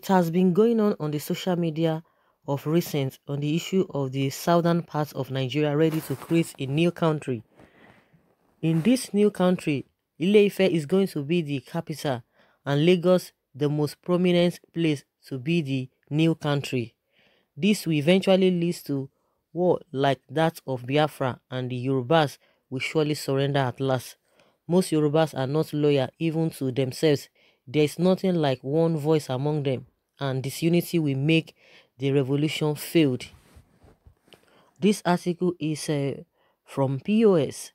It has been going on the social media of recent on the issue of the southern parts of Nigeria ready to create a new country. In this new country, Ile-Ife is going to be the capital and Lagos the most prominent place to be the new country. This will eventually lead to war like that of Biafra, and the Yorubas will surely surrender at last. Most Yorubas are not loyal even to themselves. There is nothing like one voice among them, and disunity will make the revolution failed. This article is from POS.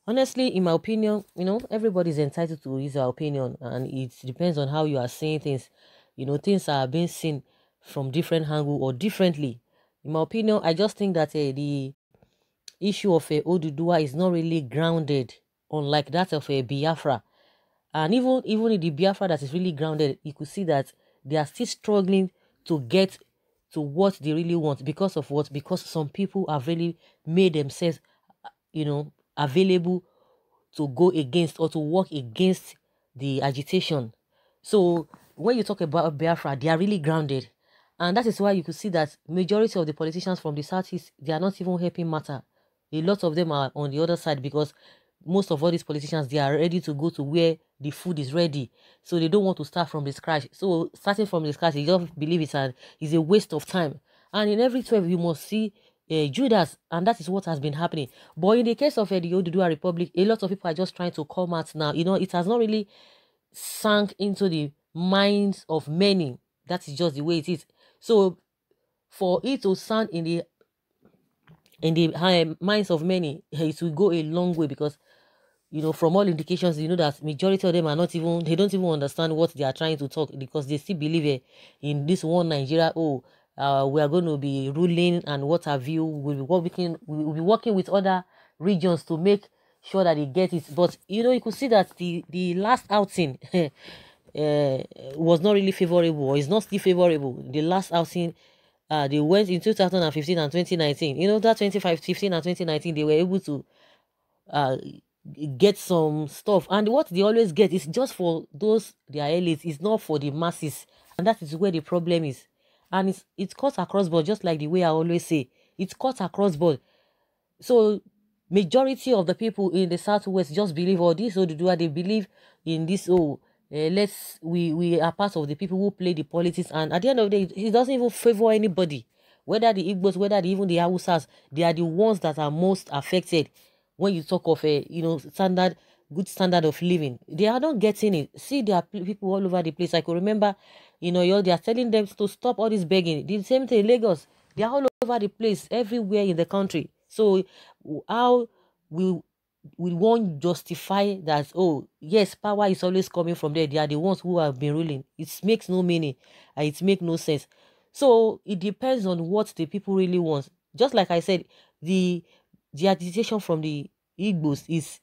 Honestly, in my opinion, everybody's entitled to his opinion, and it depends on how you are seeing things. Things are being seen from different angle or differently. In my opinion, I just think that the issue of ODUDUWA is not really grounded, unlike that of Biafra. And even in the Biafra that is really grounded, you could see that they are still struggling to get to what they really want. Because of what? Because some people have really made themselves, available to go against or to work against the agitation. So when you talk about Biafra, they are really grounded. And that is why you could see that majority of the politicians from the Southeast, they are not even helping matter. A lot of them are on the other side because most of all these politicians, they are ready to go to where the food is ready. So they don't want to start from the scratch. So starting from the scratch, they just believe it's a waste of time. And in every 12, you must see Judas, and that is what has been happening. But in the case of the ODUDUWA Republic, a lot of people are just trying to come out now. It has not really sunk into the minds of many. That is just the way it is. So for it to sound in the minds of many, it will go a long way because from all indications, that majority of them they don't even understand what they are trying to talk, because they still believe in this one Nigeria. We are going to be ruling and what have you. We'll be working with other regions to make sure that they get it. But you could see that the last outing was not really favorable, or is not still favorable. The last outing, they went in 2015 and 2019. That 2015 and 2019, they were able to get some stuff, and what they always get is just for those their elites. It's not for the masses, and that is where the problem is. And it's cut across board, just like the way I always say, it's cut across board. So majority of the people in the Southwest just believe this ODUDUWA. They believe in this. We are part of the people who play the politics, and at the end of the day, it doesn't even favor anybody, whether the Igbos, whether even the Hausas. They are the ones that are most affected. When you talk of good standard of living, they are not getting it. See, there are people all over the place. I could remember, they are telling them to stop all this begging. The same thing in Lagos. They are all over the place, everywhere in the country. So how we won't justify that? Oh yes, power is always coming from there. They are the ones who have been ruling. It makes no meaning, and it makes no sense. So it depends on what the people really want. Just like I said, the agitation from the Igbos is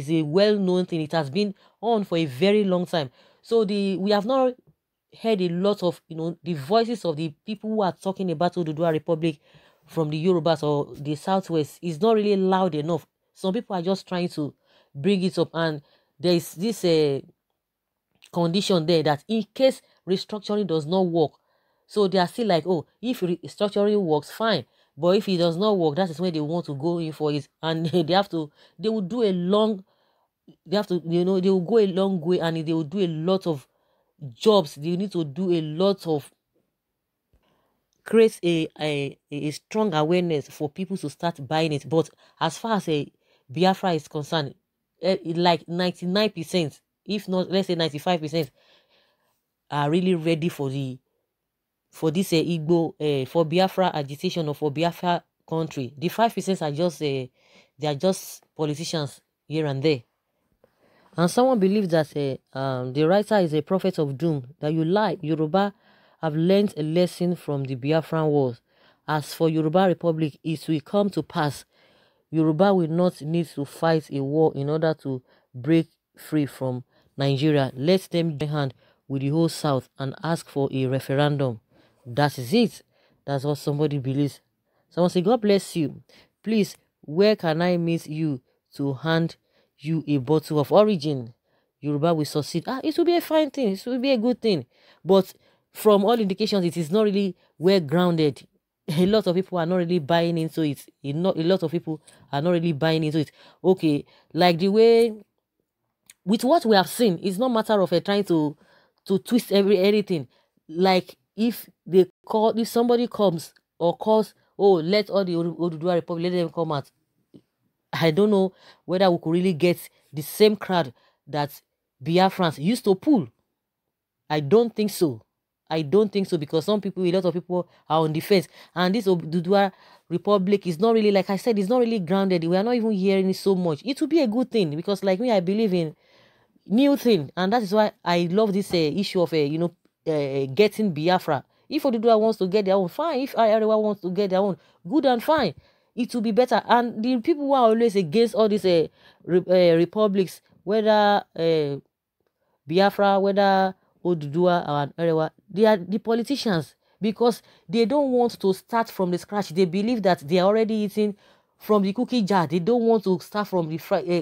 a well-known thing. It has been on for a very long time. So we have not heard a lot of the voices of the people who are talking about ODUDUWA Republic from the Yorubas or the Southwest is not really loud enough. Some people are just trying to bring it up, and there is this condition there that in case restructuring does not work, so they are still like, if restructuring works, fine. But if it does not work, that is when they want to go in for it. And they will do a long, they will go a long way, and they will do a lot of jobs. They need to do a lot of, create a strong awareness for people to start buying it. But as far as Biafra is concerned, like 99%, if not, let's say 95%, are really ready for this Igbo, for Biafra agitation or for Biafra country. The 5% are just they are just politicians here and there. And someone believes that the writer is a prophet of doom. That you lie. Yoruba have learned a lesson from the Biafran wars. As for Yoruba Republic, it will come to pass. Yoruba will not need to fight a war in order to break free from Nigeria. Let them join hand with the whole South and ask for a referendum. That is it. That's what somebody believes. Someone say, God bless you. Please, where can I meet you to hand you a bottle of origin? Yoruba will succeed. It will be a fine thing. It will be a good thing. But from all indications, it is not really well grounded. A lot of people are not really buying into it. A lot of people are not really buying into it. Okay, like the way with what we have seen, it's not matter of trying to twist anything. Like if somebody comes or calls, oh, let all the Oduduwa Republic, let them come out. I don't know whether we could really get the same crowd that Biafrans used to pull. I don't think so. I don't think so, because a lot of people are on the fence. And this Oduduwa Republic is not really, like I said, it's not really grounded. We are not even hearing it so much. It will be a good thing, because like me, I believe in new thing. And that is why I love this issue of, getting Biafra. If Oduduwa wants to get their own, fine. If everyone wants to get their own, good and fine. It will be better. And the people who are always against all these republics, whether Biafra, whether Oduduwa and Erewa, they are the politicians, because they don't want to start from the scratch. They believe that they are already eating from the cookie jar. They don't want to start from the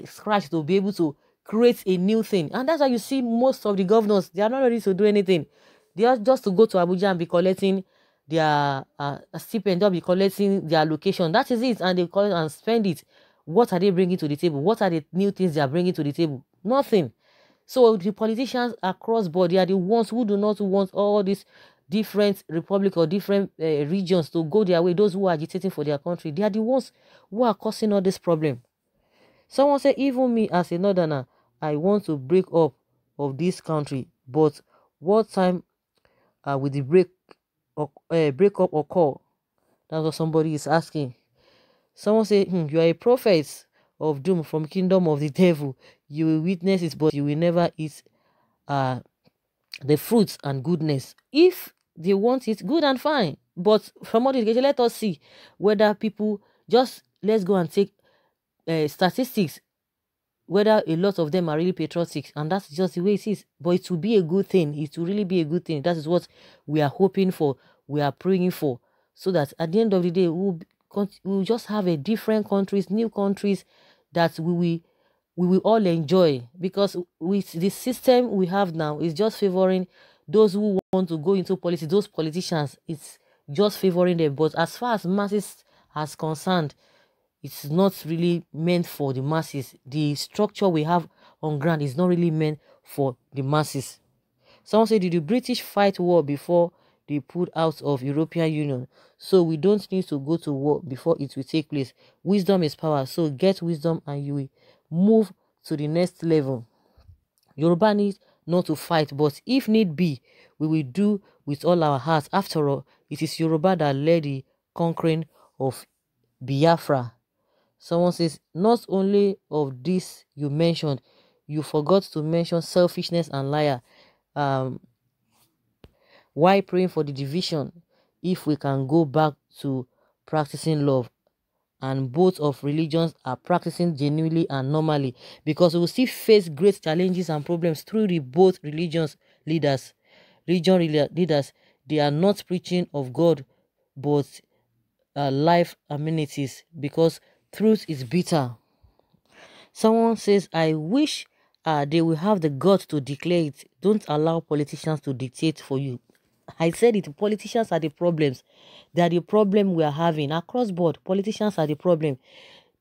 scratch to be able to create a new thing. And that's why you see most of the governors, they are not ready to do anything. They are just to go to Abuja and be collecting their stipend, they'll be collecting their allocation. That is it. And they collect and spend it. What are they bringing to the table? What are the new things they are bringing to the table? Nothing. So the politicians across board, they are the ones who do not want all these different republic or different regions to go their way. Those who are agitating for their country, they are the ones who are causing all this problem. Someone said, even me as a northerner, I want to break up of this country, but what time will the breakup occur? That's what somebody is asking. Someone say, you are a prophet of doom from kingdom of the devil. You will witness it, but you will never eat the fruits and goodness. If they want it, good and fine. But from what education, let us see whether people let's go and take statistics, whether a lot of them are really patriotic, and that's just the way it is. But it will be a good thing. It will really be a good thing. That is what we are hoping for. We are praying for, so that at the end of the day, we'll just have a different countries, new countries that we will all enjoy. Because with the system we have now, is just favoring those who want to go into politics. Those politicians, it's just favoring them. But as far as masses are concerned, it's not really meant for the masses. The structure we have on ground is not really meant for the masses. Someone said, did the British fight war before they pulled out of European Union? So we don't need to go to war before it will take place. Wisdom is power. So get wisdom and you will move to the next level. Yoruba needs not to fight, but if need be, we will do with all our hearts. After all, it is Yoruba that led the conquering of Biafra. Someone says, not only of this you mentioned, you forgot to mention selfishness and liar. Why praying for the division if we can go back to practicing love? And both of religions are practicing genuinely and normally, because we will still face great challenges and problems through the both religion leaders. They are not preaching of God, but life amenities, because truth is bitter. Someone says, I wish they will have the guts to declare it. Don't allow politicians to dictate for you. I said it, politicians are the problems. They are the problem we are having. Across board, politicians are the problem.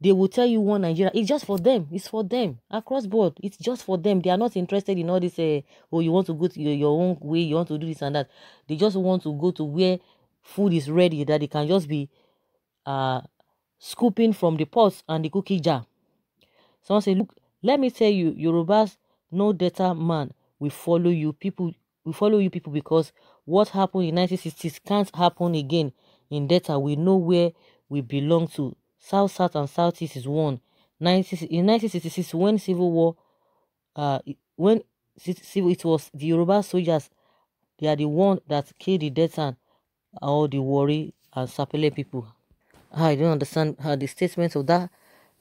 They will tell you one Nigeria. It's just for them. It's for them. Across board, it's just for them. They are not interested in all this, oh, you want to go to your own way, you want to do this and that. They just want to go to where food is ready, that they can just be scooping from the pots and the cookie jar. Someone say, look, let me tell you, Yorubas, no data man will follow you people. We follow you people, because what happened in 1960s can't happen again. In data, we know where we belong to. South, South, and Southeast is one. In 1966, when civil war, it was the Yoruba soldiers. They are the one that killed the Delta, all the Warri and Sapele people. I don't understand the statements of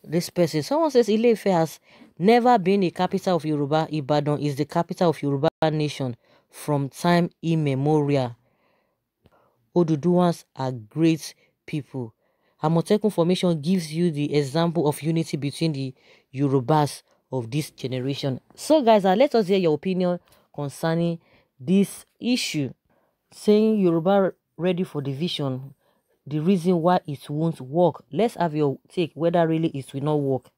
this person. Someone says Ile-Ife has never been the capital of Yoruba. Ibadan is the capital of Yoruba nation from time immemorial. Oduduwas are great people. Amotekun formation gives you the example of unity between the Yorubas of this generation. So guys, let us hear your opinion concerning this issue. saying Yoruba ready for division, the reason why it won't work. Let's have your take whether really it will not work.